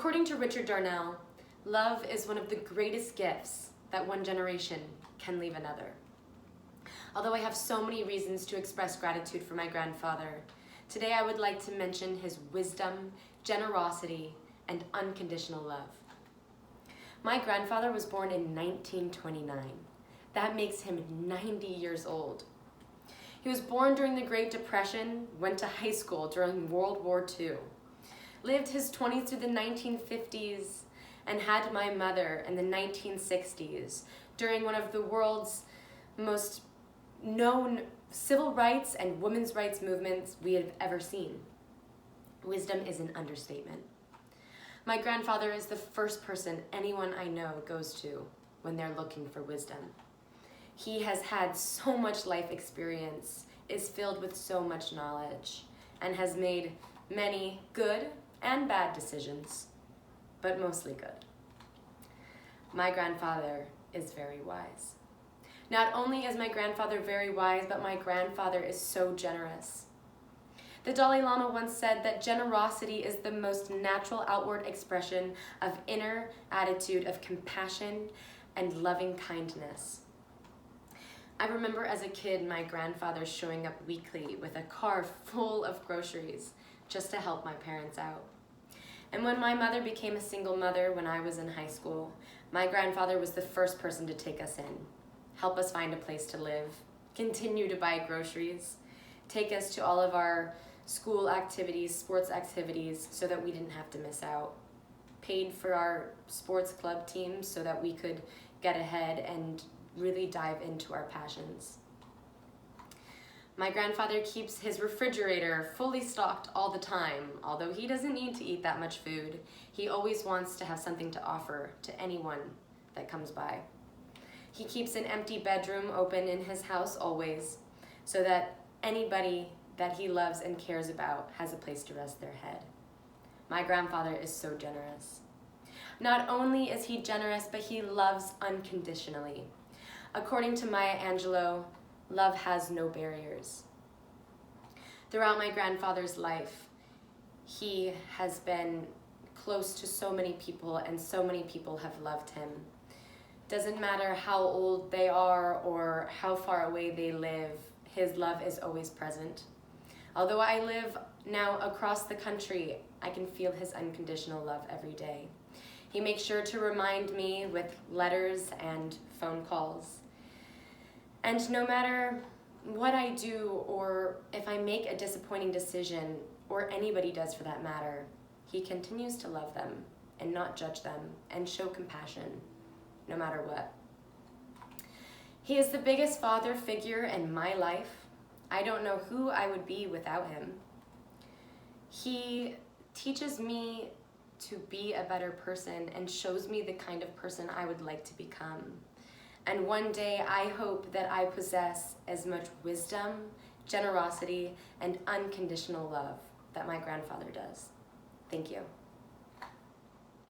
According to Richard Darnell, love is one of the greatest gifts that one generation can leave another. Although I have so many reasons to express gratitude for my grandfather, today I would like to mention his wisdom, generosity, and unconditional love. My grandfather was born in 1929. That makes him 90 years old. He was born during the Great Depression, went to high school during World War II, lived his 20s through the 1950s, and had my mother in the 1960s during one of the world's most known civil rights and women's rights movements we have ever seen. Wisdom is an understatement. My grandfather is the first person anyone I know goes to when they're looking for wisdom. He has had so much life experience, is filled with so much knowledge, and has made many good and bad decisions, but mostly good. My grandfather is very wise. Not only is my grandfather very wise, but my grandfather is so generous. The Dalai Lama once said that generosity is the most natural outward expression of inner attitude of compassion and loving kindness. I remember as a kid my grandfather showing up weekly with a car full of groceries just to help my parents out. And when my mother became a single mother when I was in high school, my grandfather was the first person to take us in, help us find a place to live, continue to buy groceries, take us to all of our school activities, sports activities, so that we didn't have to miss out, paid for our sports club teams so that we could get ahead and really dive into our passions. My grandfather keeps his refrigerator fully stocked all the time. Although he doesn't need to eat that much food, he always wants to have something to offer to anyone that comes by. He keeps an empty bedroom open in his house always, so that anybody that he loves and cares about has a place to rest their head. My grandfather is so generous. Not only is he generous, but he loves unconditionally. According to Maya Angelou, love has no barriers. Throughout my grandfather's life, he has been close to so many people, and so many people have loved him. Doesn't matter how old they are or how far away they live, his love is always present. Although I live now across the country, I can feel his unconditional love every day. He makes sure to remind me with letters and phone calls. And no matter what I do, or if I make a disappointing decision, or anybody does for that matter, he continues to love them and not judge them and show compassion, no matter what. He is the biggest father figure in my life. I don't know who I would be without him. He teaches me to be a better person and shows me the kind of person I would like to become. And one day I hope that I possess as much wisdom, generosity, and unconditional love that my grandfather does. Thank you.